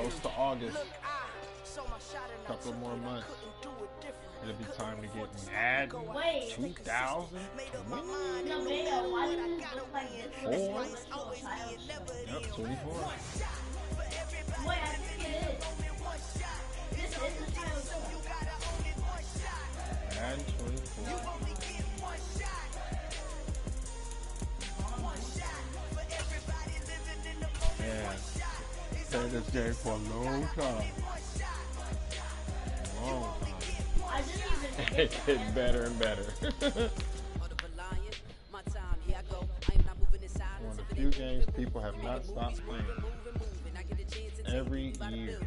close to August. A couple more months. It'll be time to get Madden 2000. No, Mayo, why did it look like this? 4? Yep, 24. Wait, I think it is. This is the title too. Madden 24. Yeah. Played this game for a long time. Long time. I didn't even. It's getting better and better. One of the few games people have not stopped playing. Every year.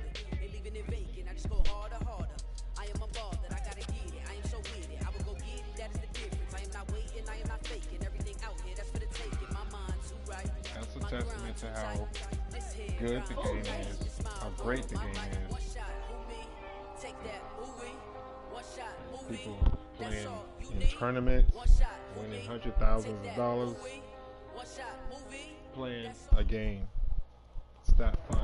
That's a testament to how good the game is, how great the game is. People playing in tournaments, winning hundreds of thousands of dollars, playing a game.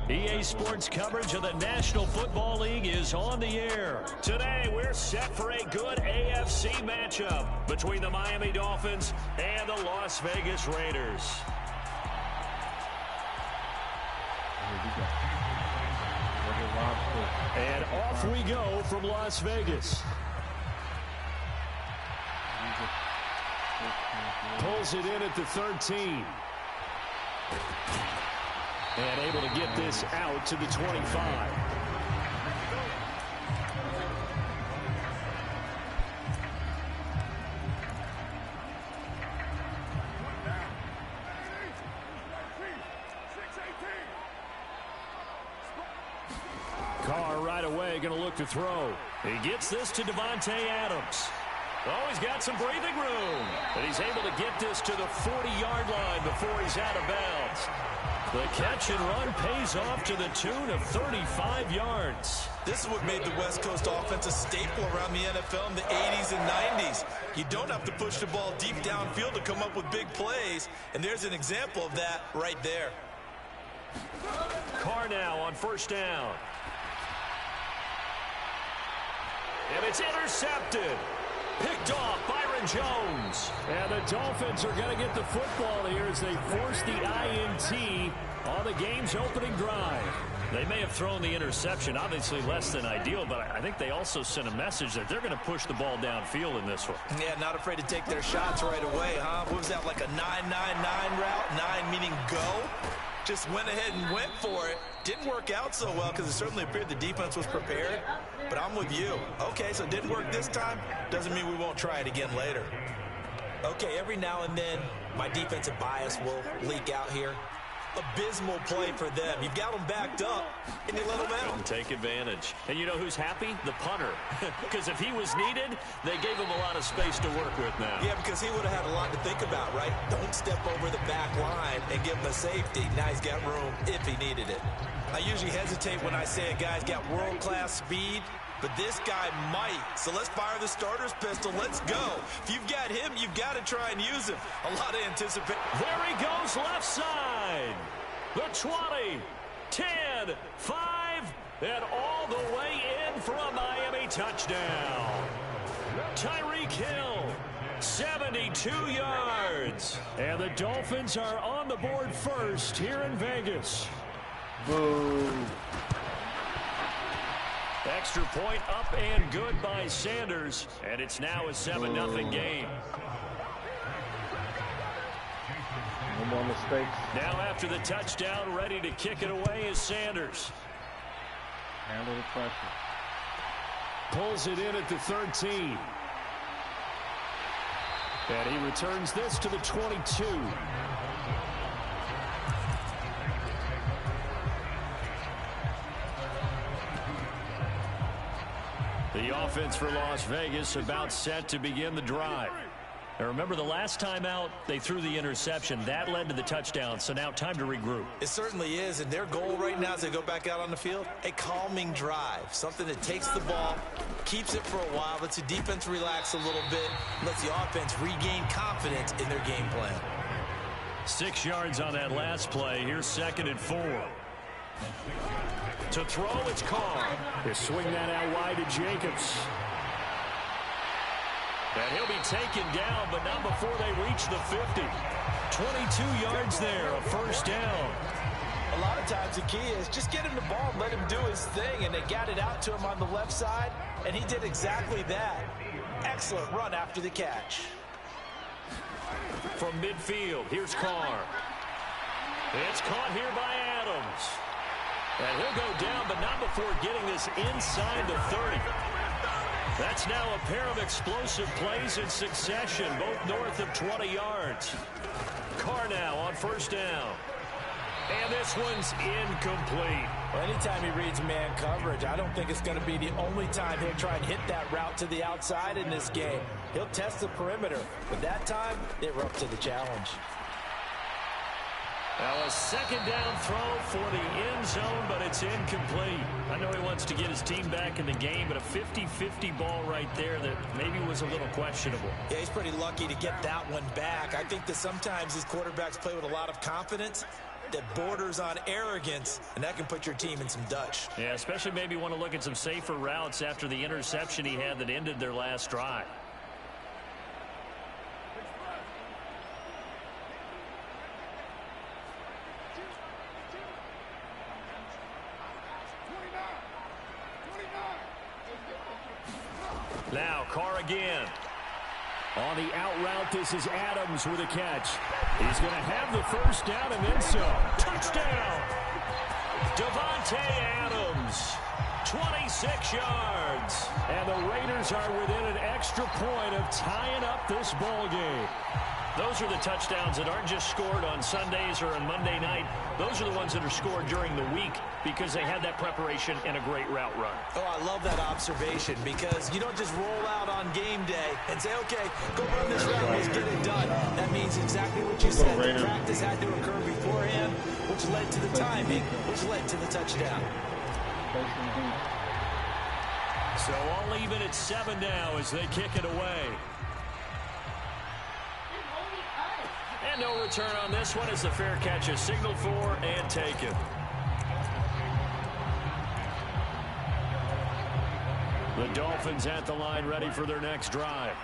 EA Sports coverage of the National Football League is on the air. Today, we're set for a good AFC matchup between the Miami Dolphins and the Las Vegas Raiders. And off we go from Las Vegas. Pulls it in at the 13. And able to get this out to the 25. Carr right away going to look to throw. He gets this to Devontae Adams. Oh, he's got some breathing room. But he's able to get this to the 40-yard line before he's out of bounds. The catch and run pays off to the tune of 35 yards. This is what made the West Coast offense a staple around the NFL in the 80s and 90s. You don't have to push the ball deep downfield to come up with big plays, and there's an example of that right there. Carr now on first down. And it's intercepted. Picked off Byron Jones. And the Dolphins are going to get the football here as they force the INT on the game's opening drive. They may have thrown the interception, obviously less than ideal, but I think they also sent a message that they're going to push the ball downfield in this one. Yeah, not afraid to take their shots right away, huh? What was that, like a 9-9-9 route? 9 meaning go? Just went ahead and went for it. Didn't work out so well because it certainly appeared the defense was prepared. But I'm with you. Okay, so it didn't work this time. Doesn't mean we won't try it again later. Okay, every now and then, my defensive bias will leak out here. Abysmal play for them. You've got them backed up, and you let them out. And take advantage. And you know who's happy? The punter. Because if he was needed, they gave him a lot of space to work with now. Yeah, because he would have had a lot to think about, right? Don't step over the back line and give him a safety. Now he's got room if he needed it. I usually hesitate when I say a guy's got world-class speed, but this guy might. So let's fire the starter's pistol. Let's go. If you've got him, you've got to try and use him. A lot of anticipation. There he goes left side. The 20, 10, 5, and all the way in for a Miami touchdown. Tyreek Hill, 72 yards. And the Dolphins are on the board first here in Vegas. Boo. Extra point up and good by Sanders. And it's now a 7-0 game. No more mistakes. Now after the touchdown, ready to kick it away is Sanders. Handle the pressure. Pulls it in at the 13. And he returns this to the 22. The offense for Las Vegas about set to begin the drive. Now remember, the last time out, they threw the interception. That led to the touchdown, so now time to regroup. It certainly is, and their goal right now as they go back out on the field, a calming drive. Something that takes the ball, keeps it for a while, lets the defense relax a little bit, lets the offense regain confidence in their game plan. 6 yards on that last play. Here's 2nd and 4. To throw, it's Carr. They swing that out wide to Jacobs. And he'll be taken down, but not before they reach the 50. 22 yards there, a first down. A lot of times the key is just get him the ball and let him do his thing, and they got it out to him on the left side, and he did exactly that. Excellent run after the catch. From midfield, here's Carr. It's caught here by Adams. And he'll go down, but not before getting this inside the 30. That's now a pair of explosive plays in succession, both north of 20 yards. Carr now on first down. And this one's incomplete. Well, anytime he reads man coverage, I don't think it's going to be the only time he'll try and hit that route to the outside in this game. He'll test the perimeter, but that time, they were up to the challenge. Now a second down throw for the end zone, but it's incomplete. I know he wants to get his team back in the game, but a 50-50 ball right there that maybe was a little questionable. Yeah, he's pretty lucky to get that one back. I think that sometimes these quarterbacks play with a lot of confidence that borders on arrogance, and that can put your team in some Dutch. Yeah, especially maybe want to look at some safer routes after the interception he had that ended their last drive. Now Carr again. On the out route, this is Adams with a catch. He's going to have the first down and then some. Touchdown! Davante Adams, 26 yards. And the Raiders are within an extra point of tying up this ball game. Those are the touchdowns that aren't just scored on Sundays or on Monday night. Those are the ones that are scored during the week because they had that preparation and a great route run. Oh, I love that observation because you don't just roll out on game day and say, okay, go run this route, let's get it done. That means exactly what you said. The practice had to occur beforehand, which led to the timing, which led to the touchdown. So all even at 7 now as they kick it away. And no return on this one as the fair catch is signaled for and taken. The Dolphins at the line ready for their next drive.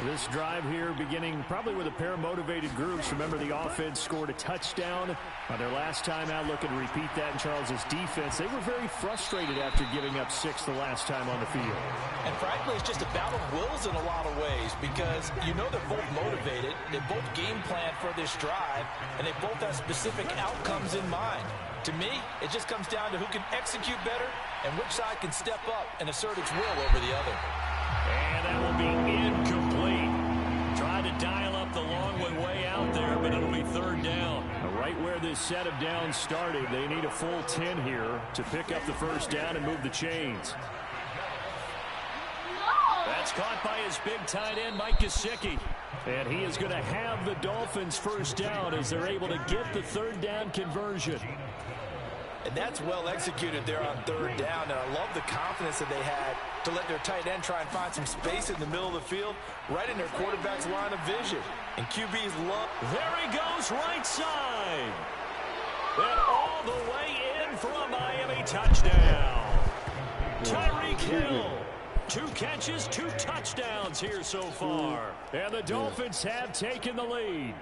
This drive here beginning probably with a pair of motivated groups. Remember, the offense scored a touchdown on their last time out. Looking to repeat that in Charles's defense. They were very frustrated after giving up 6 the last time on the field. And frankly, it's just a battle of wills in a lot of ways because you know they're both motivated. They both game plan for this drive, and they both have specific outcomes in mind. To me, it just comes down to who can execute better and which side can step up and assert its will over the other. And that will be incomplete. Trying to dial up the long way out there, but it'll be third down. Right where this set of downs started, they need a full 10 here to pick up the first down and move the chains. That's caught by his big tight end, Mike Gesicki. And he is going to have the Dolphins first down as they're able to get the third down conversion. And that's well executed there on third down. And I love the confidence that they had to let their tight end try and find some space in the middle of the field, right in their quarterback's line of vision. And QB's love. There he goes, right side. And all the way in for a Miami touchdown. Tyreek Hill. 2 catches, 2 touchdowns here so far. And the Dolphins have taken the lead.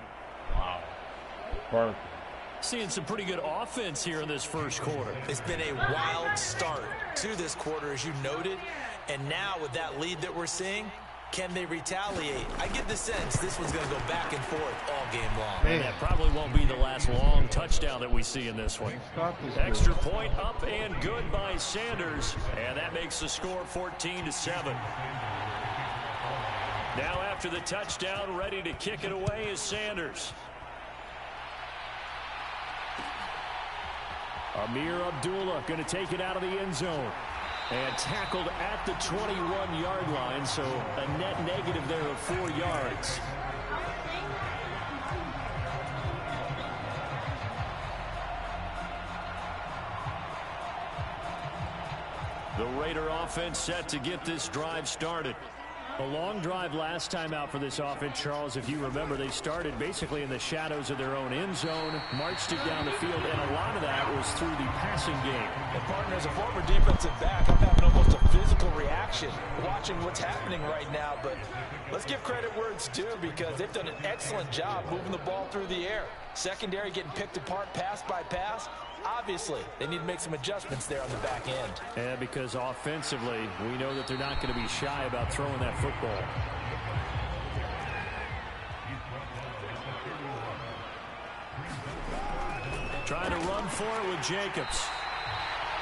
Wow. Perfect. Seeing some pretty good offense here in this first quarter. It's been a wild start to this quarter, as you noted. And now with that lead that we're seeing, can they retaliate? I get the sense this one's going to go back and forth all game long. And that probably won't be the last long touchdown that we see in this one. Extra point up and good by Sanders. And that makes the score 14-7. Now after the touchdown, ready to kick it away is Sanders. Amir Abdullah going to take it out of the end zone. And tackled at the 21-yard line, so a net negative there of 4 yards. The Raider offense set to get this drive started. A long drive last time out for this offense, Charles. If you remember, they started basically in the shadows of their own end zone, marched it down the field, and a lot of that was through the passing game. And partner, as a former defensive back, I'm having almost a physical reaction watching what's happening right now. But let's give credit where it's due, because they've done an excellent job moving the ball through the air. Secondary getting picked apart pass by pass. Obviously, they need to make some adjustments there on the back end. Yeah, because offensively, we know that they're not going to be shy about throwing that football. Trying to run for it with Jacobs.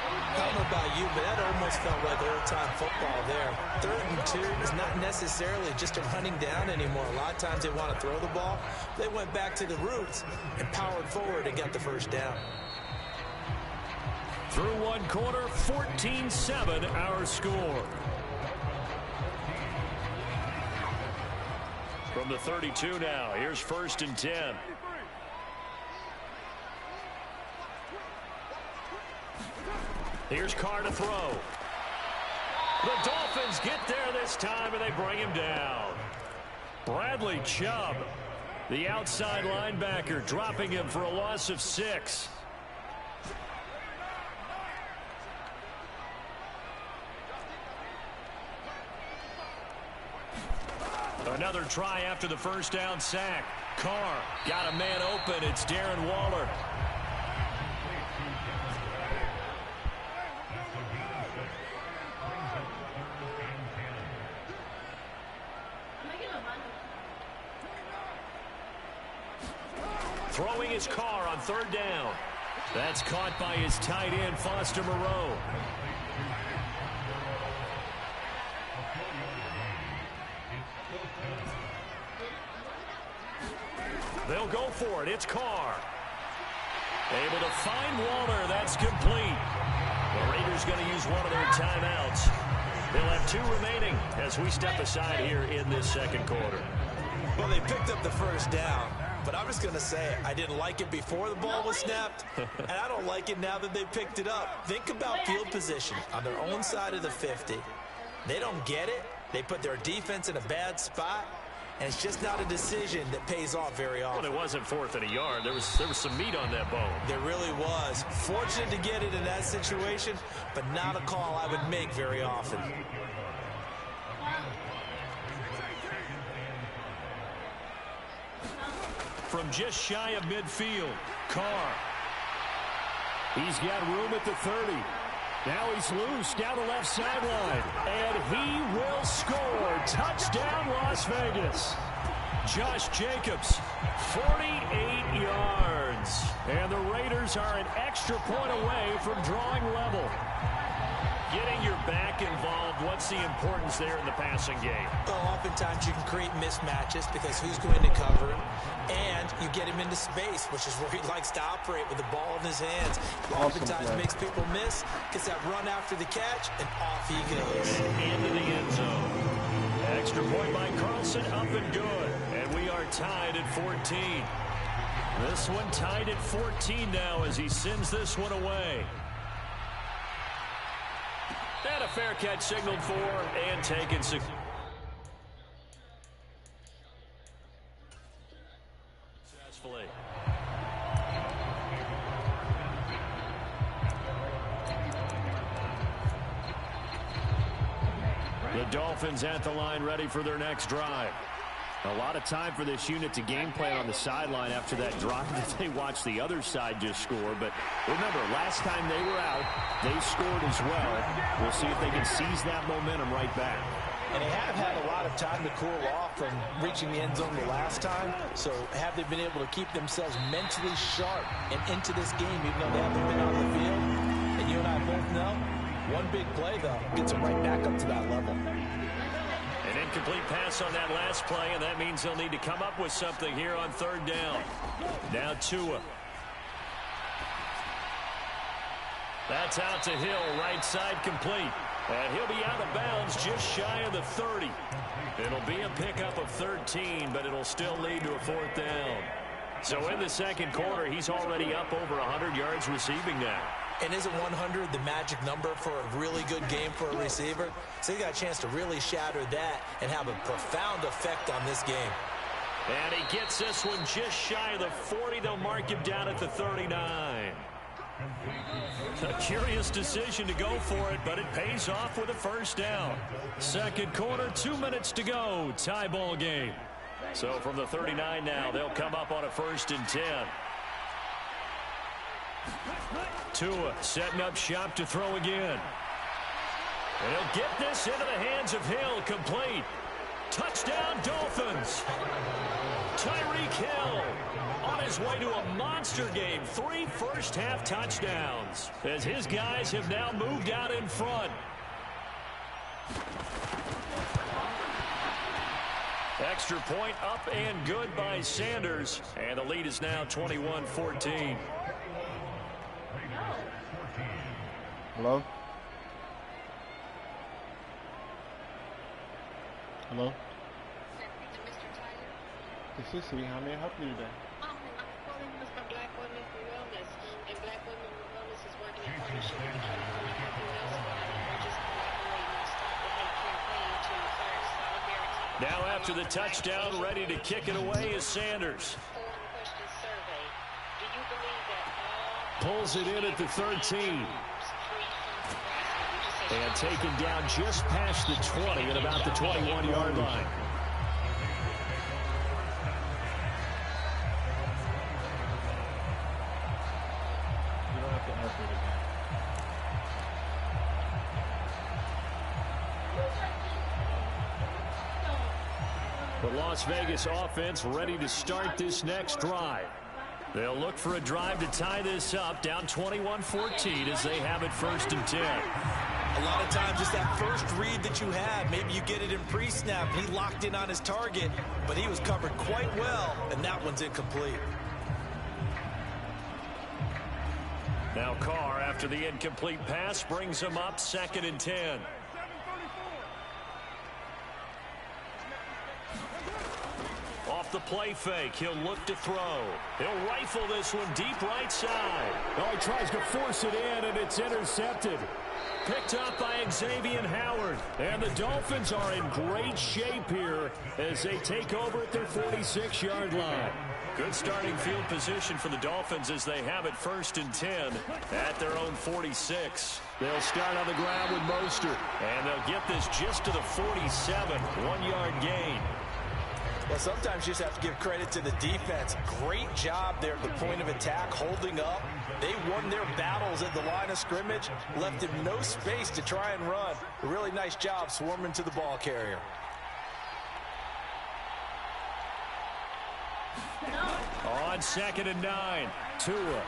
I don't know about you, but that almost felt like old-time football there. 3rd and 2 is not necessarily just a running down anymore. A lot of times they want to throw the ball. They went back to the roots and powered forward and got the first down. Through one quarter, 14-7 our score. From the 32 now, here's 1st and 10. Here's Carr to throw. The Dolphins get there this time, and they bring him down. Bradley Chubb, the outside linebacker, dropping him for a loss of 6. Another try after the first down sack. Carr got a man open. It's Darren Waller. Throwing his Carr on 3rd down. That's caught by his tight end, Foster Moreau. They'll go for it. It's Carr. Able to find Waller. That's complete. The Raiders going to use one of their timeouts. They'll have 2 remaining as we step aside here in this 2nd quarter. Well, they picked up the first down, but I'm just going to say I didn't like it before the ball was snapped, and I don't like it now that they picked it up. Think about field position on their own side of the 50. They don't get it. They put their defense in a bad spot. And it's just not a decision that pays off very often. Well, it wasn't 4th and a yard. There was some meat on that bone. There really was. Fortunate to get it in that situation, but not a call I would make very often. From just shy of midfield, Carr. He's got room at the 30. Now he's loose down the left sideline, and he will score. Touchdown, Las Vegas. Josh Jacobs, 48 yards. And the Raiders are an extra point away from drawing level. Getting your back involved, what's the importance there in the passing game? Well, oftentimes you can create mismatches because who's going to cover him, and you get him into space, which is where he likes to operate with the ball in his hands. Oftentimes makes people miss, gets that run after the catch, and off he goes. Into the end zone. Extra point by Carlson, up and good. And we are tied at 14. This one tied at 14 now as he sends this one away. And a fair catch signaled for and taken successfully. The Dolphins at the line, ready for their next drive. A lot of time for this unit to game plan on the sideline after that drive that they watched the other side just score. But remember, last time they were out, they scored as well. We'll see if they can seize that momentum right back. And they have had a lot of time to cool off from reaching the end zone the last time. So have they been able to keep themselves mentally sharp and into this game, even though they haven't been on the field? And you and I both know, one big play, though, gets them right back up to that level. An incomplete pass on that last play, and that means they'll need to come up with something here on 3rd down. Now Tua. That's out to Hill, right side complete. And he'll be out of bounds just shy of the 30. It'll be a pickup of 13, but it'll still lead to a 4th down. So in the 2nd quarter, he's already up over 100 yards receiving now. And isn't 100 the magic number for a really good game for a receiver? So he got a chance to really shatter that and have a profound effect on this game. And he gets this one just shy of the 40. They'll mark him down at the 39. A curious decision to go for it, but it pays off with a first down. Second quarter, 2 minutes to go. Tie ball game. So from the 39 now, they'll come up on a 1st and 10. Tua setting up shop to throw again. And he'll get this into the hands of Hill, complete. Touchdown, Dolphins. Tyreek Hill on his way to a monster game. 3 first-half touchdowns as his guys have now moved out in front. Extra point up and good by Sanders. And the lead is now 21-14. Hello? Hello? This is City. How may I help you today? I'm calling Mr. Black Women for Wellness, and Black Women for Wellness is working in partnership with the California Health and Wellness Just collaborating Stop the Hate campaign to encourage solidarity. Now after the touchdown, ready to kick it away is Sanders. Question survey. Do you believe that all Pulls it in at the 13. And taken down just past the 20 at about the 21-yard line. You don't have to answer it again. The Las Vegas offense ready to start this next drive. They'll look for a drive to tie this up, down 21-14 as they have it 1st and 10. A lot of times, just that first read that you had, maybe you get it in pre-snap. He locked in on his target, but he was covered quite well, and that one's incomplete. Now Carr, after the incomplete pass, brings him up 2nd and 10. Off the play fake, he'll look to throw. He'll rifle this one deep right side. Oh, he tries to force it in, and it's intercepted. Picked up by Xavier Howard. And the Dolphins are in great shape here as they take over at their 46-yard line. Good starting field position for the Dolphins as they have it 1st and 10 at their own 46. They'll start on the ground with Mostert. And they'll get this just to the 47. 1-yard gain. Well, sometimes you just have to give credit to the defense. Great job there at the point of attack, holding up. They won their battles at the line of scrimmage, left him no space to try and run. A really nice job swarming to the ball carrier. On 2nd and 9, Tua.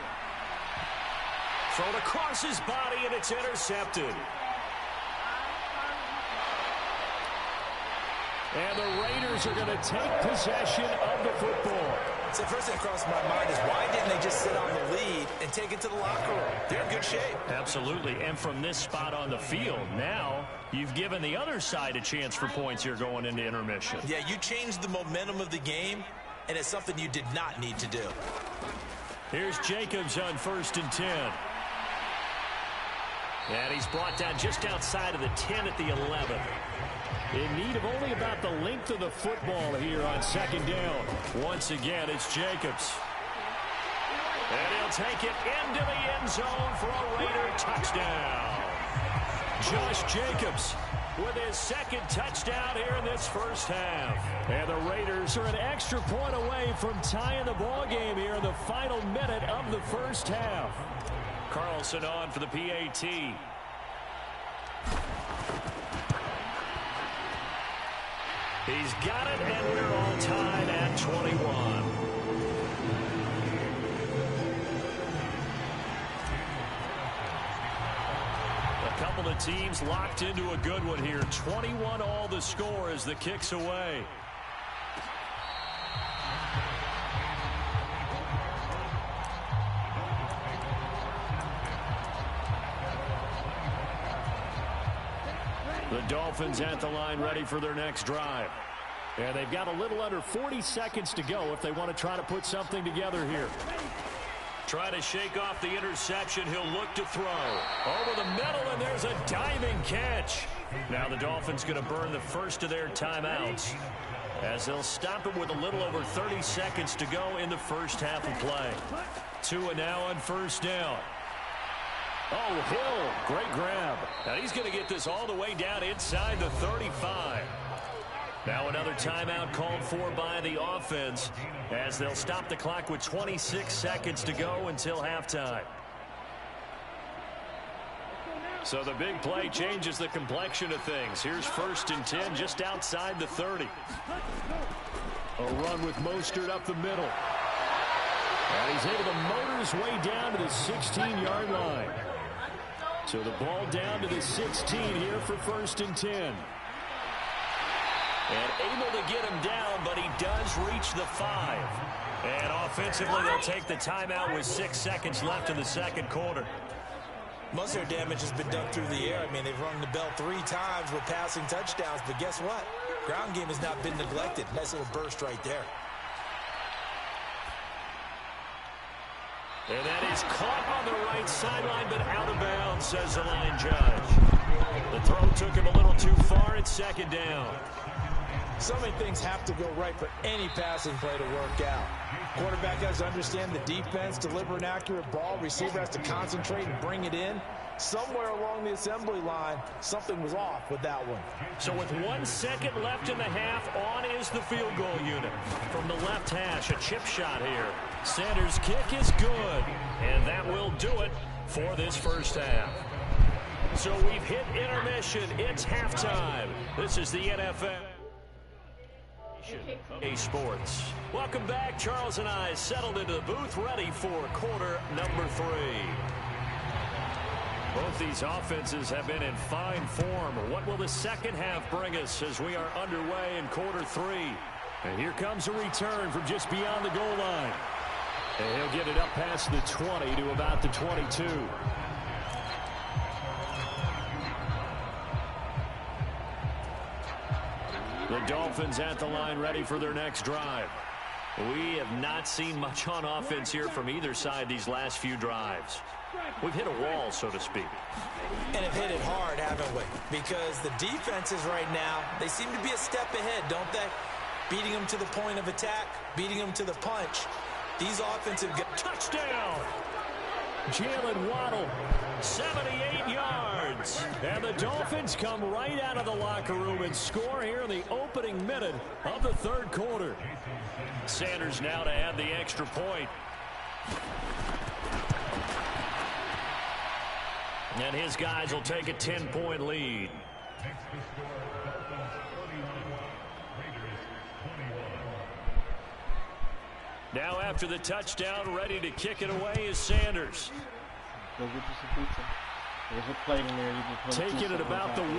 Thrown across his body, and it's intercepted. And the Raiders are going to take possession of the football. So the first thing that crossed my mind is why didn't they just sit on the lead and take it to the locker room? They're in good shape. Absolutely. And from this spot on the field, now you've given the other side a chance for points here going into intermission. Yeah, you changed the momentum of the game, and it's something you did not need to do. Here's Jacobs on 1st and 10. And he's brought down just outside of the 10 at the 11. In need of only about the length of the football here on 2nd down. Once again, it's Jacobs. And he'll take it into the end zone for a Raider touchdown. Josh Jacobs with his 2nd touchdown here in this first half. And the Raiders are an extra point away from tying the ball game here in the final minute of the first half. Carlson on for the PAT. He's got it, and we're all tied at 21. A couple of teams locked into a good one here. 21 all the score as the kick's away. The Dolphins at the line ready for their next drive. And they've got a little under 40 seconds to go if they want to try to put something together here. Try to shake off the interception. He'll look to throw. Over the middle, and there's a diving catch. Now the Dolphins going to burn the first of their timeouts, as they'll stop it with a little over 30 seconds to go in the first half of play. Tua now on first down. Oh, Hill, great grab. Now he's going to get this all the way down inside the 35. Now another timeout called for by the offense, as they'll stop the clock with 26 seconds to go until halftime. So the big play changes the complexion of things. Here's 1st and 10 just outside the 30. A run with Mostert up the middle. And he's able to motor his way down to the 16-yard line. So the ball down to the 16 here for 1st and 10. And able to get him down, but he does reach the 5. And offensively, they'll take the timeout with 6 seconds left in the second quarter. Most of their damage has been done through the air. I mean, they've rung the bell 3 times with passing touchdowns, but guess what? Ground game has not been neglected. Nice little burst right there. And that is caught on the right sideline, but out of bounds, says the line judge. The throw took him a little too far. It's 2nd down. So many things have to go right for any passing play to work out. Quarterback has to understand the defense, deliver an accurate ball. Receiver has to concentrate and bring it in. Somewhere along the assembly line, something was off with that one. So with 1 second left in the half, on is the field goal unit. From the left hash, a chip shot here. Sanders' kick is good, and that will do it for this first half. So we've hit intermission. It's halftime. This is the NFL. Sports. Welcome back. Charles and I settled into the booth, ready for quarter number 3. Both these offenses have been in fine form. What will the second half bring us as we are underway in quarter 3? And here comes a return from just beyond the goal line. And he'll get it up past the 20 to about the 22. The Dolphins at the line, ready for their next drive. We have not seen much on offense here from either side these last few drives. We've hit a wall, so to speak. And have hit it hard, haven't we? Because the defenses right now, they seem to be a step ahead, don't they? Beating them to the point of attack, beating them to the punch. These offensive touchdown! Jalen Waddle, 78 yards. And the Dolphins come right out of the locker room and score here in the opening minute of the third quarter. Sanders now to add the extra point. And his guys will take a 10-point lead. Now after the touchdown, ready to kick it away is Sanders. Go get you some pizza. There's a plate in there. You can put take it at about the 1.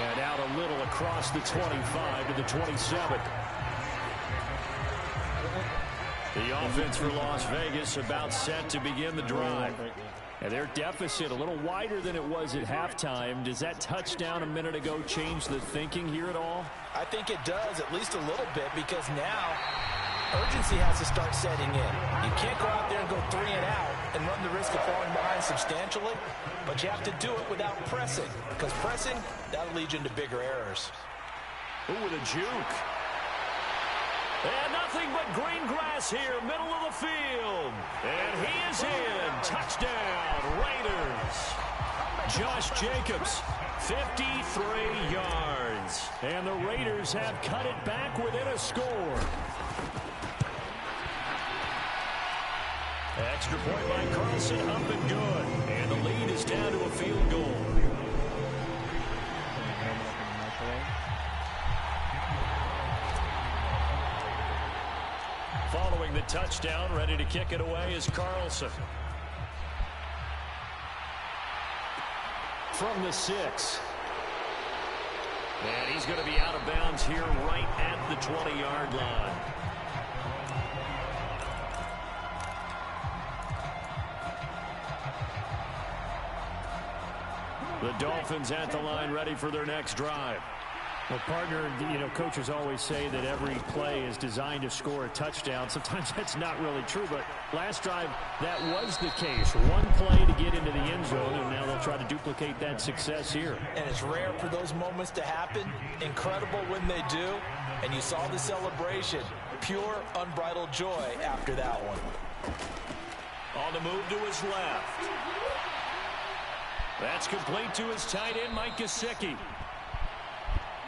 And out a little across the 25 to the 27. The offense for Las Vegas about set to begin the drive. And their deficit a little wider than it was at halftime. Does that touchdown a minute ago change the thinking here at all? I think it does, at least a little bit, because now urgency has to start setting in. You can't go out there and go 3 and out and run the risk of falling behind substantially, but you have to do it without pressing, because pressing, that'll lead you into bigger errors. Ooh, with a juke. And nothing but green grass here, middle of the field. And he is in. Touchdown, Raiders. Josh Jacobs, 53 yards. And the Raiders have cut it back within a score. Extra point by Carlson, up and good. And the lead is down to a field goal. Following the touchdown, ready to kick it away is Carlson. From the 6. And he's going to be out of bounds here right at the 20-yard line. The Dolphins at the line, ready for their next drive. Well, partner, coaches always say that every play is designed to score a touchdown. Sometimes that's not really true, but last drive, that was the case. One play to get into the end zone, and now they'll try to duplicate that success here. And it's rare for those moments to happen. Incredible when they do. And you saw the celebration. Pure, unbridled joy after that one. On the move to his left. That's complete to his tight end, Mike Gesicki.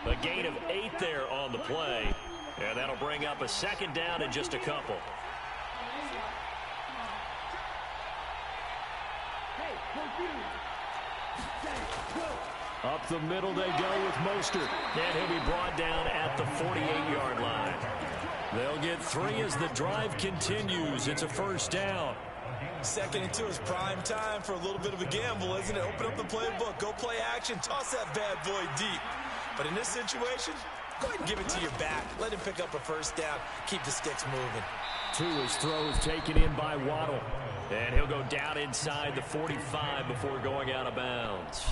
A gain of 8 there on the play. And that'll bring up a second down in just a couple. Up the middle they go with Mostert. And he'll be brought down at the 48-yard line. They'll get 3 as the drive continues. It's a first down. Second and 2 is prime time for a little bit of a gamble, isn't it? Open up the playbook, go play action, toss that bad boy deep. But in this situation, go ahead and give it to your back. Let him pick up a first down. Keep the sticks moving. 2 his throws taken in by Waddle. And he'll go down inside the 45 before going out of bounds.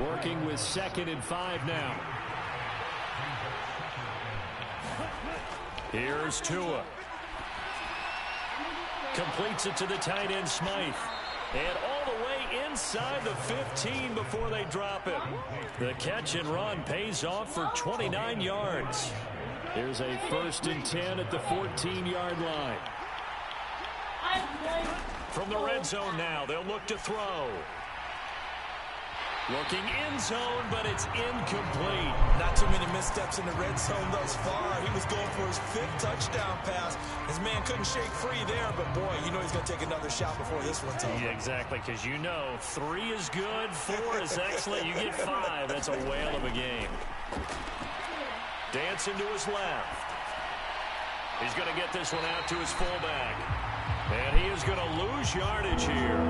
Working with 2nd and 5 now. Here's Tua. Completes it to the tight end, Smythe. And all the way inside the 15 before they drop it. The catch and run pays off for 29 yards. Here's a 1st and 10 at the 14-yard line. From the red zone now, they'll look to throw. Looking end zone, but it's incomplete. Not too many missteps in the red zone thus far. He was going for his 5th touchdown pass. His man couldn't shake free there, but boy, he's going to take another shot before this one's over. Yeah, exactly, because 3 is good, 4 is excellent. You get 5. That's a whale of a game. Dancing to his left. He's going to get this one out to his fullback. And he is going to lose yardage here.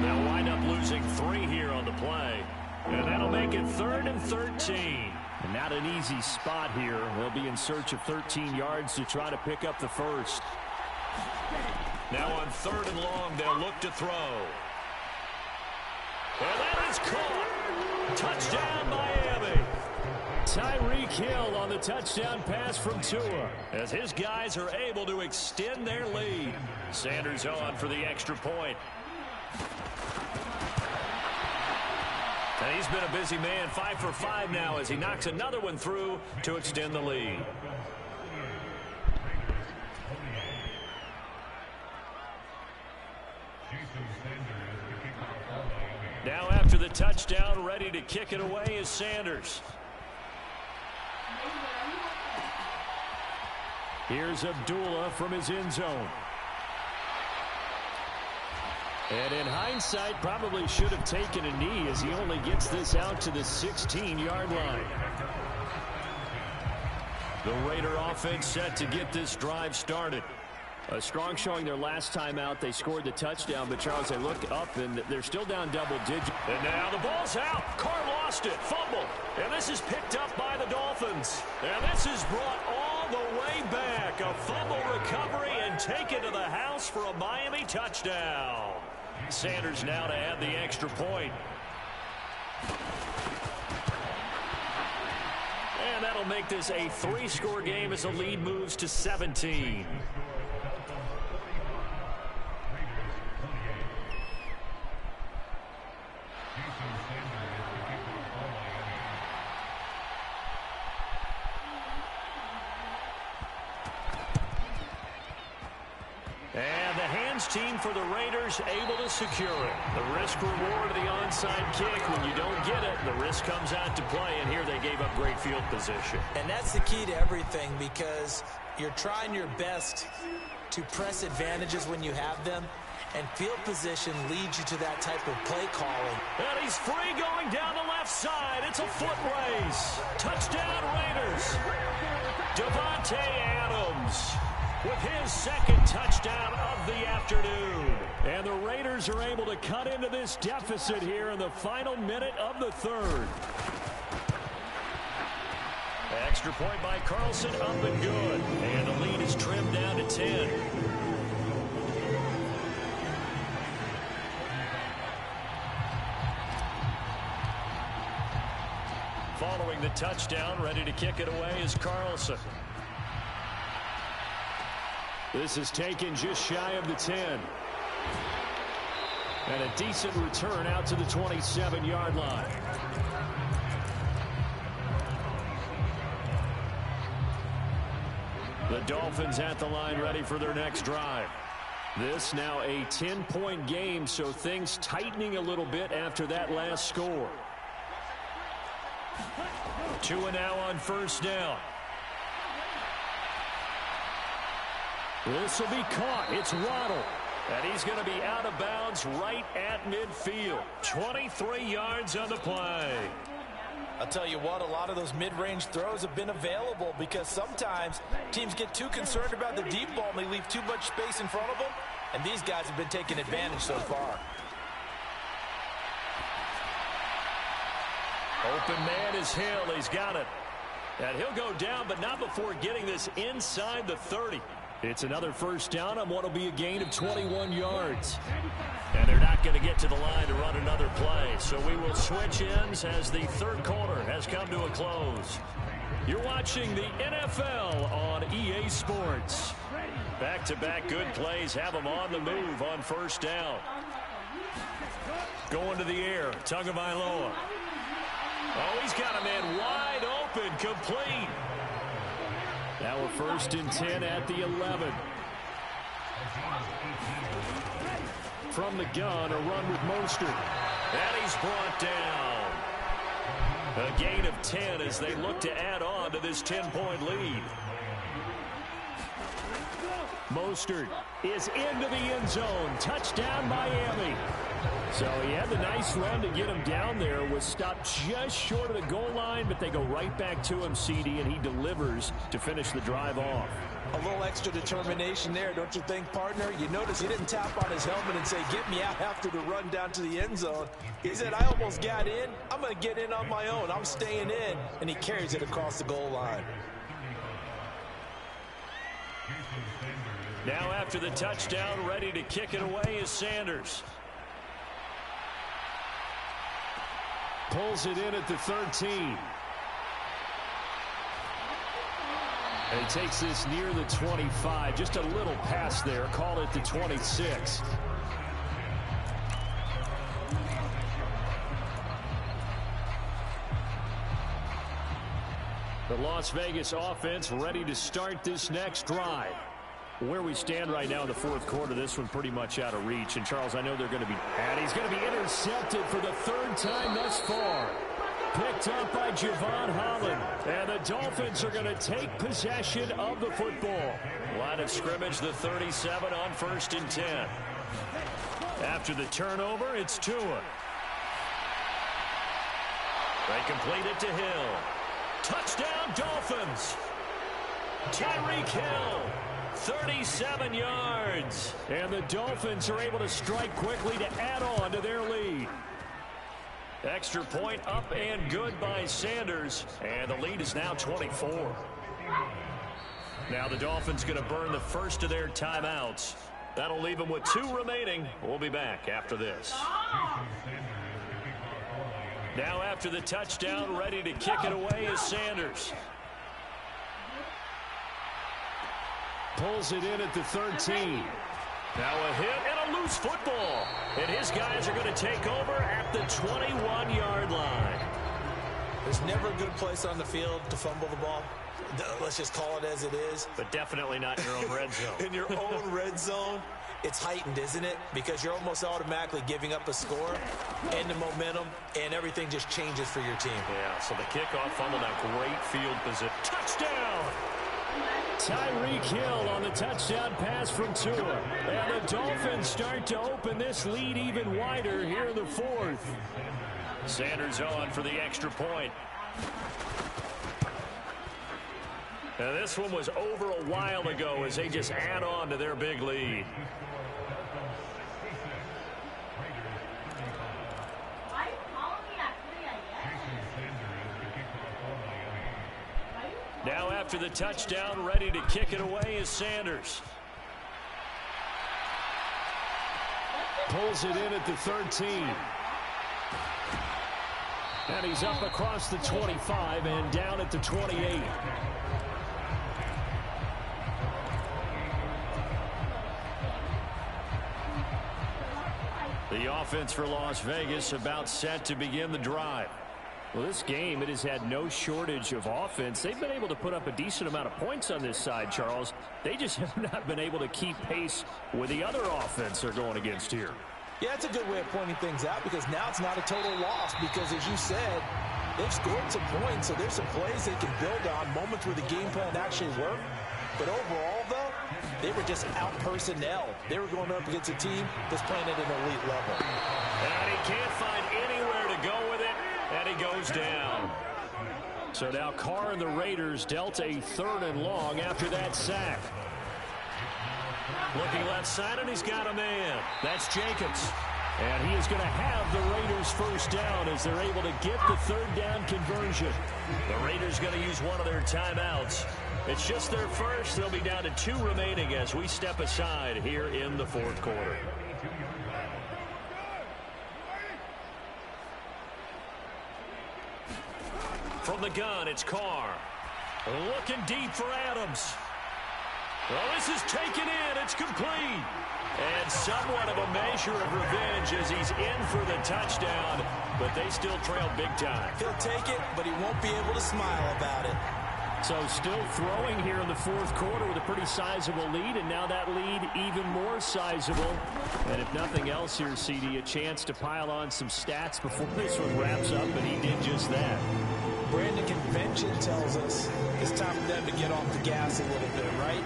They'll wind up losing 3 here on the play. And that'll make it 3rd and 13. And not an easy spot here. They'll be in search of 13 yards to try to pick up the first. Now on 3rd and long, they'll look to throw. And that is caught. Touchdown, Miami. Tyreek Hill on the touchdown pass from Tua, as his guys are able to extend their lead. Sanders on for the extra point. And he's been a busy man, 5 for 5 now as he knocks another one through to extend the lead. Now after the touchdown, ready to kick it away is Sanders. Here's Abdullah from his end zone. And in hindsight, probably should have taken a knee as he only gets this out to the 16-yard line. The Raider offense set to get this drive started. A strong showing their last time out. They scored the touchdown, but Charles, they look up and they're still down double digits. And now the ball's out. Carr lost it. Fumble. And this is picked up by the Dolphins. And this is brought all the way back. A fumble recovery and taken to the house for a Miami touchdown. Sanders now to add the extra point. And that'll make this a 3-score game as the lead moves to 17. And the hands team for the Raiders able to secure it. The risk reward of the onside kick. When you don't get it, the risk comes out to play. And here they gave up great field position. And that's the key to everything, because you're trying your best to press advantages when you have them. And field position leads you to that type of play calling. And he's free going down the left side. It's a foot race. Touchdown Raiders. Devontae Adams with his 2nd touchdown of the afternoon. And the Raiders are able to cut into this deficit here in the final minute of the 3rd. Extra point by Carlson, up and good. And the lead is trimmed down to 10. Following scoring the touchdown. Ready to kick it away is Carlson. This is taken just shy of the 10. And a decent return out to the 27-yard line. The Dolphins at the line ready for their next drive. This now a 10-point game, so things tightening a little bit after that last score. 2 and now on first down. This will be caught. It's Waddle. And he's going to be out of bounds right at midfield. 23 yards on the play. I'll tell you what, a lot of those mid-range throws have been available because sometimes teams get too concerned about the deep ball and they leave too much space in front of them. And these guys have been taking advantage so far. Open man is Hill. He's got it. And he'll go down, but not before getting this inside the 30. It's another first down on what will be a gain of 21 yards. And they're not going to get to the line to run another play. So we will switch ends as the third quarter has come to a close. You're watching the NFL on EA Sports. Back-to-back good plays have them on the move on first down. Going to the air, Tagovailoa. Oh, he's got a man wide open, complete. Now a 1st and 10 at the 11. From the gun, a run with Mostert. And he's brought down. A gain of 10 as they look to add on to this 10-point lead. Mostert is into the end zone. Touchdown, Miami. So he had the nice run to get him down there. Was stopped just short of the goal line, but they go right back to him, CD, and he delivers to finish the drive off. A little extra determination there, don't you think, partner? You notice he didn't tap on his helmet and say, get me out after the run down to the end zone. He said, I almost got in. I'm going to get in on my own. I'm staying in. And he carries it across the goal line. Now after the touchdown, ready to kick it away is Sanders. Pulls it in at the 13. And he takes this near the 25. Just a little pass there. Call it the 26. The Las Vegas offense ready to start this next drive. Where we stand right now in the fourth quarter, this one pretty much out of reach. And, Charles, I know they're going to be... And he's going to be intercepted for the 3rd time thus far. Picked up by Javon Holland. And the Dolphins are going to take possession of the football. Line of scrimmage, the 37 on 1st and 10. After the turnover, it's Tua. They complete it to Hill. Touchdown, Dolphins. Tyreek Hill. 37 yards. And the Dolphins are able to strike quickly to add on to their lead. Extra point up and good by Sanders. And the lead is now 24. Now the Dolphins going to burn the first of their timeouts. That'll leave them with 2 remaining. We'll be back after this. Now after the touchdown, ready to kick it away is Sanders. Pulls it in at the 13. Now a hit and a loose football. And his guys are going to take over at the 21-yard line. There's never a good place on the field to fumble the ball. Let's just call it as it is. But definitely not in your own red zone. In your own red zone, it's heightened, isn't it? Because you're almost automatically giving up a score and the momentum, and everything just changes for your team. Yeah, so the kickoff fumble, now great field position. Touchdown! Tyreek Hill on the touchdown pass from Tua. And the Dolphins start to open this lead even wider here in the 4th. Sanders on for the extra point. Now this one was over a while ago as they just add on to their big lead. Now after the touchdown, ready to kick it away is Sanders. Pulls it in at the 13. And he's up across the 25 and down at the 28. The offense for Las Vegas about set to begin the drive. Well, this game, it has had no shortage of offense. They've been able to put up a decent amount of points on this side, Charles. They just have not been able to keep pace with the other offense they're going against here. Yeah, it's a good way of pointing things out because now it's not a total loss because, as you said, they've scored some points, so there's some plays they can build on, moments where the game plan actually worked. But overall, though, they were just out-personnel. They were going up against a team that's playing at an elite level. And he can't find anywhere to go with it. And he goes down. So now Carr and the Raiders dealt a 3rd and long after that sack. Looking left side, and he's got a man. That's Jacobs. And he is going to have the Raiders first down as they're able to get the 3rd down conversion. The Raiders going to use one of their timeouts. It's just their first. They'll be down to 2 remaining as we step aside here in the 4th quarter. From the gun, it's Carr. Looking deep for Adams. Well, this is taken in. It's complete. And somewhat of a measure of revenge as he's in for the touchdown, but they still trail big time. He'll take it, but he won't be able to smile about it. So still throwing here in the 4th quarter with a pretty sizable lead, and now that lead even more sizable. And if nothing else here, CD, a chance to pile on some stats before this one wraps up, and he did just that. Brandon, convention tells us it's time for them to get off the gas a little bit, right?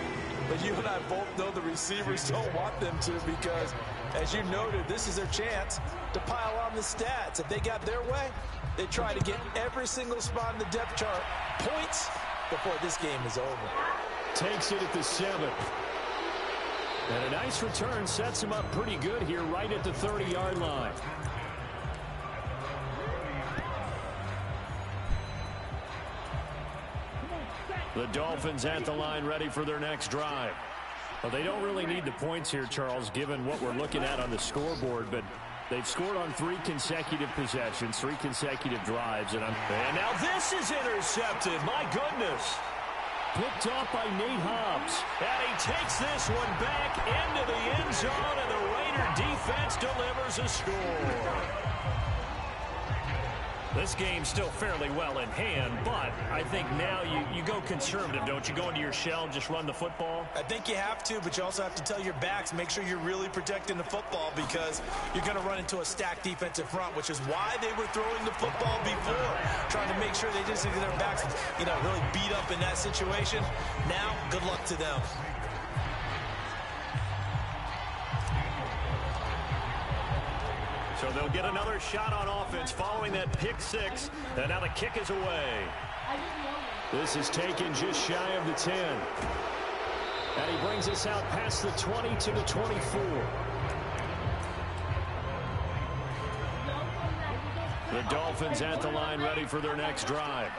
But you and I both know the receivers don't want them to because, as you noted, this is their chance to pile on the stats. If they got their way, they try to get every single spot in the depth chart points before this game is over. Takes it at the 7th. And a nice return sets him up pretty good here right at the 30-yard line. The Dolphins at the line ready for their next drive. Well, they don't really need the points here, Charles, given what we're looking at on the scoreboard, but they've scored on 3 consecutive possessions, 3 consecutive drives. And now this is intercepted. My goodness. Picked off by Nate Hobbs. And he takes this one back into the end zone, and the Raider defense delivers a score. This game's still fairly well in hand, but I think now you go conservative, don't you? Go into your shell and just run the football? I think you have to, but you also have to tell your backs, make sure you're really protecting the football because you're going to run into a stacked defensive front, which is why they were throwing the football before, trying to make sure they just get their backs, really beat up in that situation. Now, good luck to them. So they'll get another shot on offense following that pick 6. And now the kick is away. This is taken just shy of the 10. And he brings us out past the 20 to the 24. The Dolphins at the line ready for their next drive.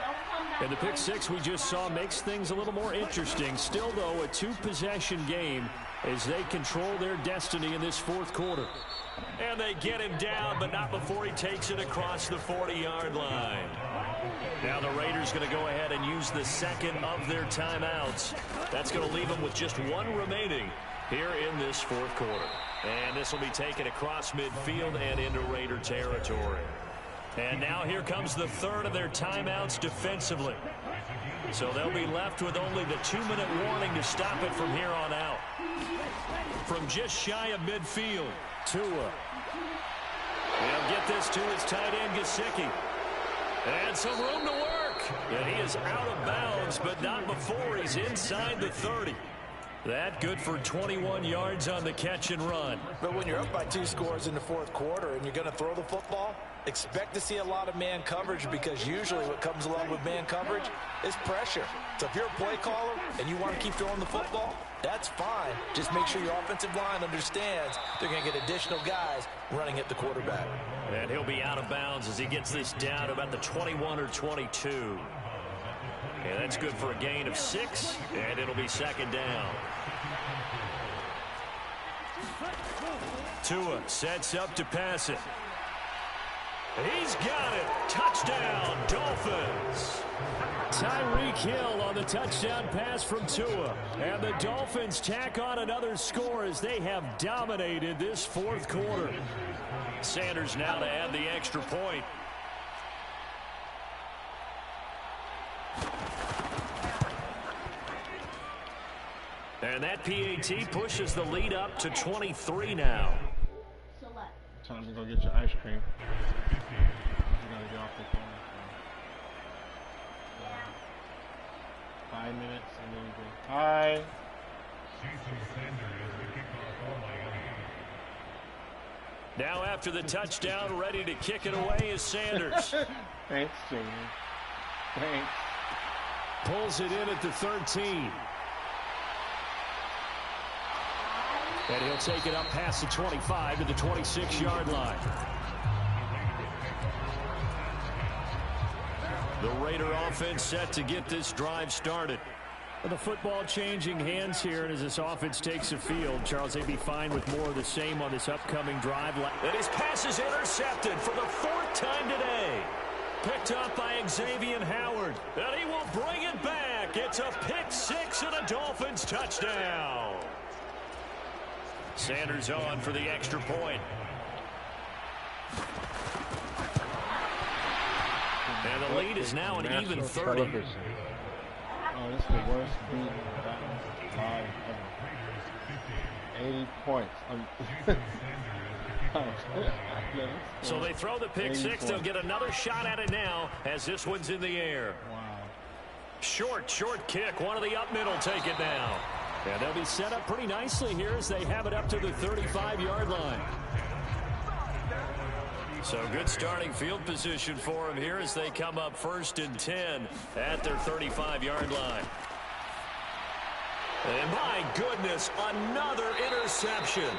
And the pick 6 we just saw makes things a little more interesting. Still, though, a 2-possession game as they control their destiny in this 4th quarter. And they get him down, but not before he takes it across the 40-yard line. Now the Raiders going to go ahead and use the 2nd of their timeouts. That's going to leave them with just 1 remaining here in this 4th quarter. And this will be taken across midfield and into Raider territory. And now here comes the 3rd of their timeouts defensively. So they'll be left with only the 2-minute warning to stop it from here on out. From just shy of midfield, Tua. He'll get this to his tight end, Gesicki. And some room to work. And he is out of bounds, but not before he's inside the 30. That good for 21 yards on the catch and run. But when you're up by 2 scores in the 4th quarter and you're going to throw the football, expect to see a lot of man coverage because usually what comes along with man coverage is pressure. So if you're a play caller and you want to keep throwing the football, that's fine. Just make sure your offensive line understands they're going to get additional guys running at the quarterback. And he'll be out of bounds as he gets this down to about the 21 or 22. And that's good for a gain of 6, and it'll be 2nd down. Tua sets up to pass it. He's got it. Touchdown, Dolphins. Tyreek Hill on the touchdown pass from Tua. And the Dolphins tack on another score as they have dominated this fourth quarter. Sanders now to add the extra point. And that PAT pushes the lead up to 23 now. Time to go get your ice cream. You gotta get off the phone. 5 minutes and then you go, hi. Now after the touchdown, ready to kick it away is Sanders. Thanks, Jamie. Thanks. Pulls it in at the 13. And he'll take it up past the 25 to the 26-yard line. The Raider offense set to get this drive started. The football changing hands here, and as this offense takes the field, Charles, they'd be fine with more of the same on this upcoming drive. And his pass is intercepted for the fourth time today. Picked up by Xavier Howard. And he will bring it back. It's a pick six and a Dolphins touchdown. Sanders on for the extra point. And the lead is now an even 30. Oh, this is the worst beat live ever. 80 points. So they throw the pick six. They'll get another shot at it now as this one's in the air. Wow. Short kick. One of the up middle take it now. And they'll be set up pretty nicely here as they have it up to the 35-yard line. So good starting field position for them here as they come up 1st and 10 at their 35-yard line. And my goodness, another interception.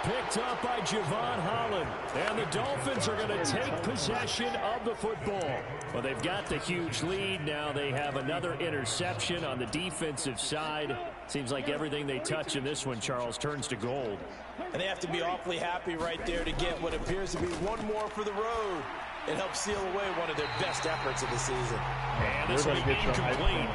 Picked up by Javon Holland. And the Dolphins are going to take possession of the football. Well, they've got the huge lead. Now they have another interception on the defensive side. Seems like everything they touch in this one, Charles, turns to gold. And they have to be awfully happy right there to get what appears to be one more for the road. It helps seal away one of their best efforts of the season. And this will be incomplete.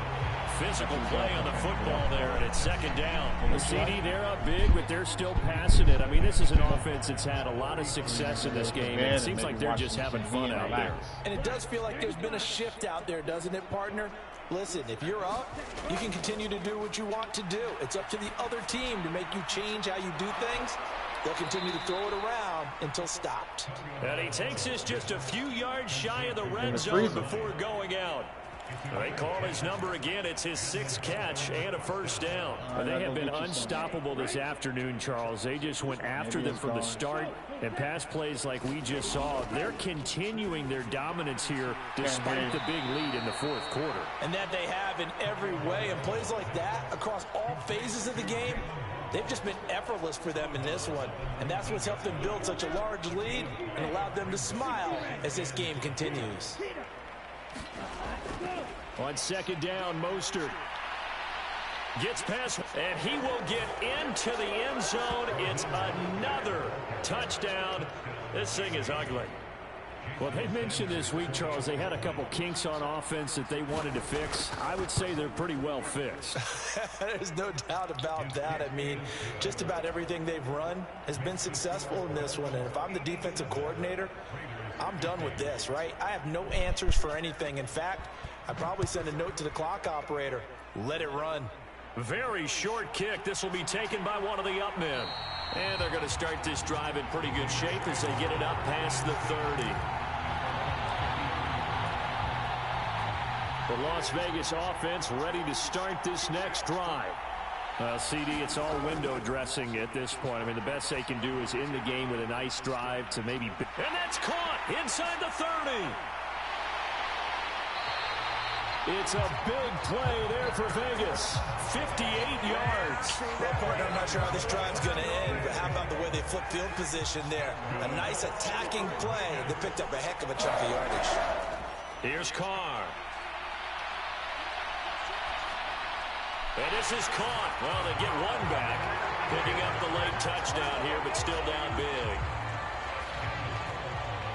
Physical play on the football there, and it's 2nd down. The CD, they're up big, but they're still passing it. I mean, this is an offense that's had a lot of success in this game, and it seems like they're just having fun out there. And it does feel like there's been a shift out there, doesn't it, partner? Listen, if you're up, you can continue to do what you want to do. It's up to the other team to make you change how you do things. They'll continue to throw it around until stopped. And he takes this just a few yards shy of the red zone before going out. They call his number again. It's his 6th catch and a 1st down. But they have been unstoppable this afternoon, Charles. They just went after them from the start. And pass plays like we just saw, they're continuing their dominance here despite the big lead in the 4th quarter. And that they have in every way. And plays like that across all phases of the game, they've just been effortless for them in this one. And that's what's helped them build such a large lead and allowed them to smile as this game continues. On 2nd down, Mostert gets past, and he will get into the end zone. It's another touchdown. This thing is ugly. Well, they mentioned this week, Charles, they had a couple kinks on offense that they wanted to fix. I would say they're pretty well fixed. There's no doubt about that. I mean, just about everything they've run has been successful in this one. And if I'm the defensive coordinator, I'm done with this, right? I have no answers for anything. In fact, I'd probably send a note to the clock operator. Let it run. Very short kick. This will be taken by one of the up men. And they're going to start this drive in pretty good shape as they get it up past the 30. The Las Vegas offense ready to start this next drive. CD, it's all window dressing at this point. I mean, the best they can do is end the game with a nice drive to maybe... And that's caught inside the 30. It's a big play there for Vegas. 58 yards. Well, partner, I'm not sure how this drive's going to end, but how about the way they flip field position there? A nice attacking play that picked up a heck of a chunk of yardage. Here's Carr. And this is caught. Well, they get one back. Picking up the late touchdown here, but still down big.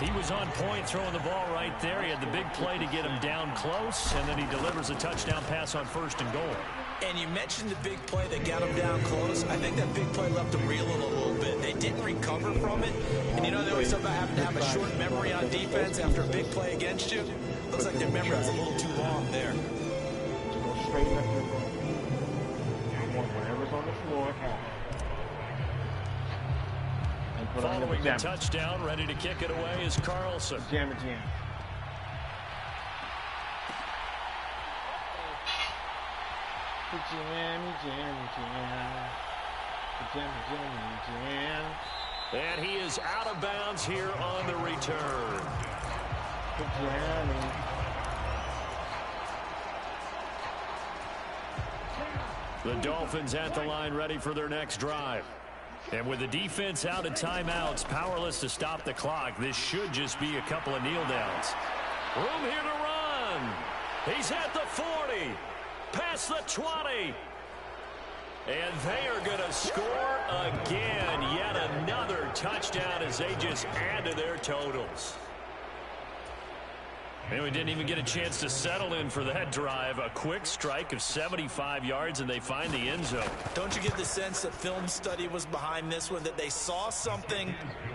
He was on point throwing the ball right there. He had the big play to get him down close, and then he delivers a touchdown pass on 1st and goal. And you mentioned the big play that got him down close. I think that big play left him reeling a little bit. They didn't recover from it. And you know, they always talk about having to have a short memory on defense after a big play against you. Looks like their memory was a little too long there. Go straight up your room. I want whatever's on the floor. Following the touchdown, ready to kick it away is Carlson. Jam. And he is out of bounds here on the return. The Dolphins at the line ready for their next drive. And with the defense out of timeouts, powerless to stop the clock, this should just be a couple of kneel downs. Room here to run. He's at the 40, past the 20. And they are going to score again. Yet another touchdown as they just add to their totals. And we didn't even get a chance to settle in for that drive. A quick strike of 75 yards, and they find the end zone. Don't you get the sense that film study was behind this one, that they saw something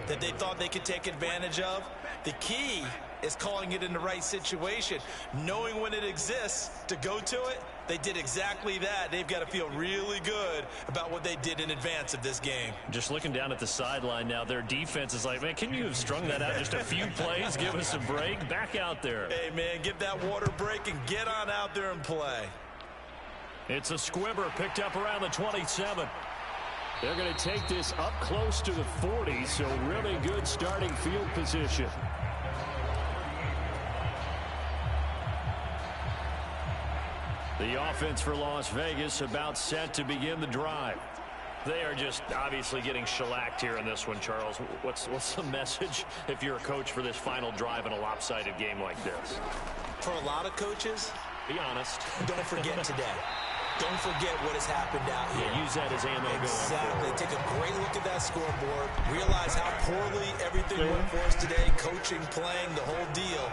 that they thought they could take advantage of? The key is calling it in the right situation, knowing when it exists to go to it. They did exactly that. They've got to feel really good about what they did in advance of this game. Just looking down at the sideline now, their defense is like, man, can you have strung that out just a few plays? Give us a break. Back out there. Hey, man, give that water break and get on out there and play. It's a squibber picked up around the 27. They're going to take this up close to the 40, so really good starting field position. The offense for Las Vegas about set to begin the drive. They are just obviously getting shellacked here in this one, Charles. What's the message if you're a coach for this final drive in a lopsided game like this? For a lot of coaches, be honest. Don't forget today. Don't forget what has happened out here. Yeah, use that as ammo. Exactly. Take a great look at that scoreboard. Realize how poorly everything went for us today. Coaching, playing, the whole deal.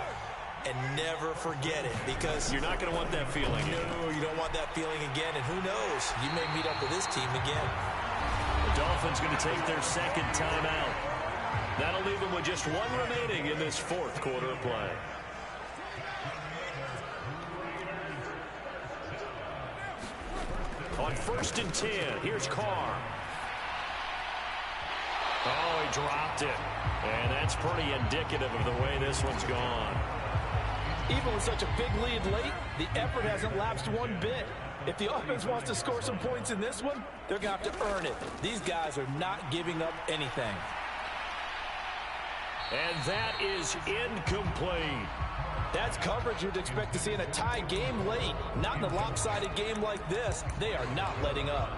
And never forget it, because you're not going to want that feeling. No, you don't want that feeling again. And who knows? You may meet up with this team again. The Dolphins going to take their second timeout. That'll leave them with just one remaining in this fourth quarter of play. On 1st and 10, here's Carr. Oh, he dropped it. And that's pretty indicative of the way this one's gone. Even with such a big lead late, the effort hasn't lapsed one bit. If the offense wants to score some points in this one, they're going to have to earn it. These guys are not giving up anything. And that is incomplete. That's coverage you'd expect to see in a tie game late. Not in a lopsided game like this. They are not letting up.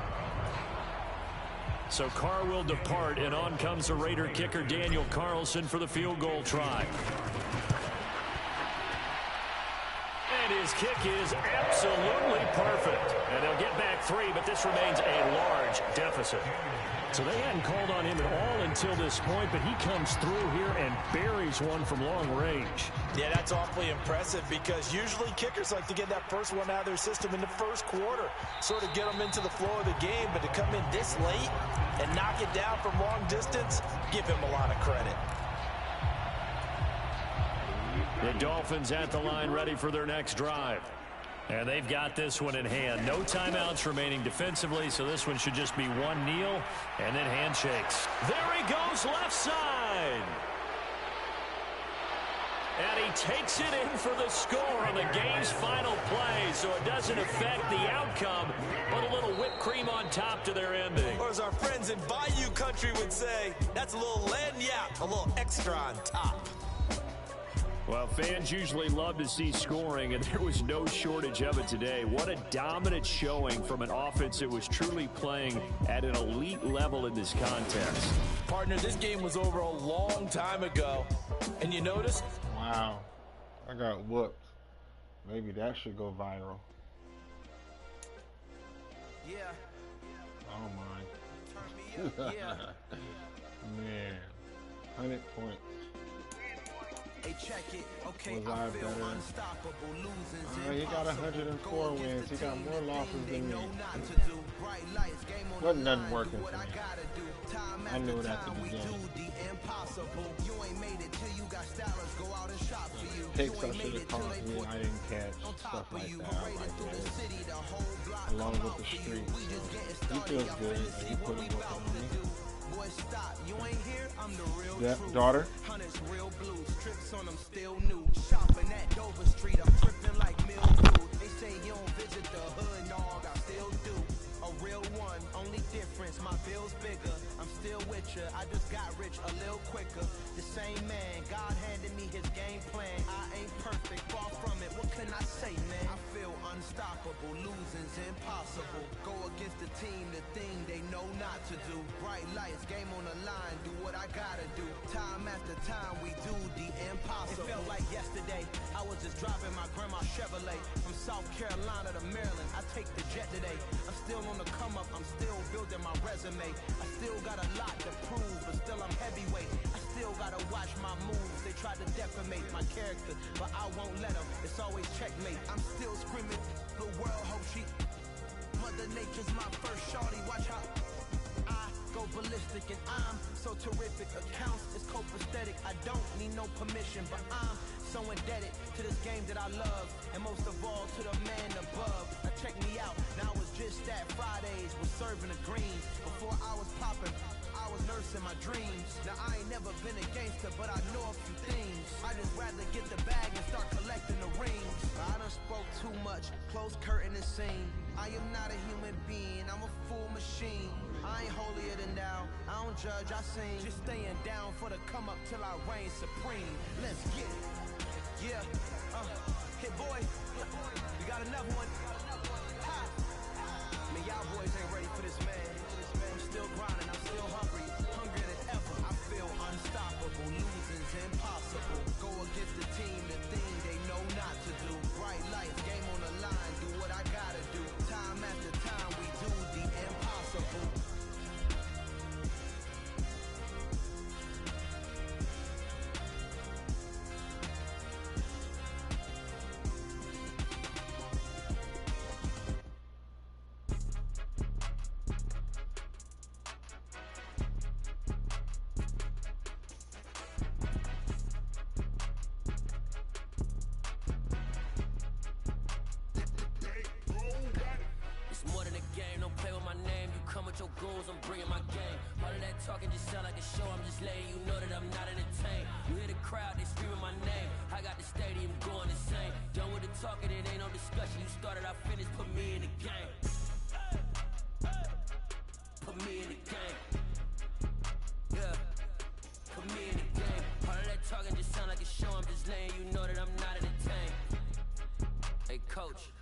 So Carr will depart, and on comes the Raider kicker Daniel Carlson for the field goal try. And his kick is absolutely perfect. And they'll get back 3, but this remains a large deficit. So they hadn't called on him at all until this point, but he comes through here and buries one from long range. Yeah, that's awfully impressive, because usually kickers like to get that first one out of their system in the first quarter, sort of get them into the flow of the game, but to come in this late and knock it down from long distance, give him a lot of credit. The Dolphins at the line ready for their next drive. And they've got this one in hand. No timeouts remaining defensively, so this one should just be one kneel and then handshakes. There he goes, left side. And he takes it in for the score on the game's final play, so it doesn't affect the outcome, but a little whipped cream on top to their ending. Or as our friends in Bayou Country would say, that's a little lagniappe, a little extra on top. Well, fans usually love to see scoring, and there was no shortage of it today. What a dominant showing from an offense that was truly playing at an elite level in this contest. Partner, this game was over a long time ago, and you noticed? Wow, I got whooped. Maybe that should go viral. Yeah. Oh my. Yeah. Man, 100 points. Was I better? He got 104 wins. He got more losses than me. Wasn't nothing working for me. I knew it at the beginning. Picks I should have caught me, I didn't catch. Stuff like that. I like that. Along with the streak. So he feels good. He put him working on me. Yeah, daughter. Real blues, trips on them still new. Shopping at Dover Street, I'm tripping like mildew. They say you don't visit the hood, dog, I still do. A real one, only difference, my bill's bigger. I'm still with ya, I just got rich a little quicker. The same man, God handed me his game plan. I ain't perfect, far from it, what can I say, man? I feel unstoppable, losing's impossible. Go against the team, the thing they know not to do. Bright lights, game on the line, do what I gotta do. Time after time, we do the impossible. It felt like yesterday, I was just driving my grandma's Chevrolet. From South Carolina to Maryland, I take the jet today. I'm still on the come up, I'm still building my resume. I still got a lot to prove, but still I'm heavyweight. I still gotta watch my moves. They try to defamate my character, but I won't let them. It's always checkmate. I'm still screaming, the world hope she. Mother Nature's my first shorty. Watch how I go ballistic, and I'm so terrific. Accounts is copacetic. I don't need no permission, but I'm so indebted to this game that I love, and most of all to the man above. Now check me out. Now it's just that Fridays was serving the greens. Before I was popping, I was nursing my dreams. Now I ain't never been a gangster, but I know a few things. I just rather get the bag and start collecting the rings. I done spoke too much, close curtain and scene. I am not a human being, I'm a full machine. I ain't holier than thou, I don't judge, I sing. Just staying down for the come up till I reign supreme. Let's get it. Yeah, hit boy, we got another one. Ha! Man, y'all boys ain't ready for this, man. I'm still grinding, I'm still hungry, hungrier than ever. I feel unstoppable, losing's impossible. Go against the team, the thing they know not to do. Bright lights, game on the line, do what I gotta do. Time after time, we do the impossible. Your goals, I'm bringing my game. All of that talking just sound like a show. I'm just letting you know that I'm not entertained. You hear the crowd, they screaming my name. I got the stadium going insane. Done with the talking, it ain't no discussion. You started, I finished, put me in the game. Put me in the game. Yeah, put me in the game. All of that talking just sound like a show. I'm just letting you know that I'm not entertained. Hey coach,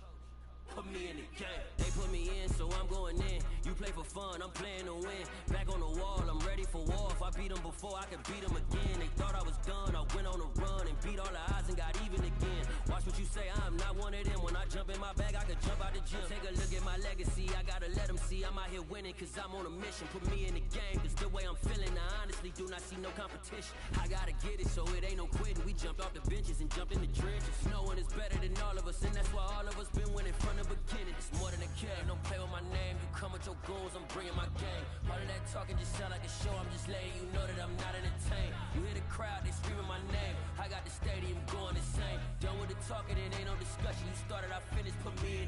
put me in the game. They put me in, so I'm going in. You play for fun, I'm playing to win. Back on the wall, I'm ready for war. If I beat them before, I can beat them again. They thought I was done, I went on a run and beat all the odds and got even again. Watch what you say, I'm not one of them. When I jump in my bag, I can jump out the gym. Take a look at my legacy, I gotta let them see I'm out here winning, cause I'm on a mission. Put me in the game, cause the way I'm feeling, I honestly do not see no competition. I gotta get it, so it ain't no quitting. We jumped off the benches and jumped in the trenches. No one is better than all of us, and that's why all of us been winning from the beginning. It's more than a game, don't play with my name. You come with your goons, I'm bringing my game. All of that talking just sound like a show. I'm just letting you know that I'm not entertained. You hear the crowd, they screaming my name. I got the stadium going insane. Done with the talking, it ain't no discussion. You started, I finished, put me in the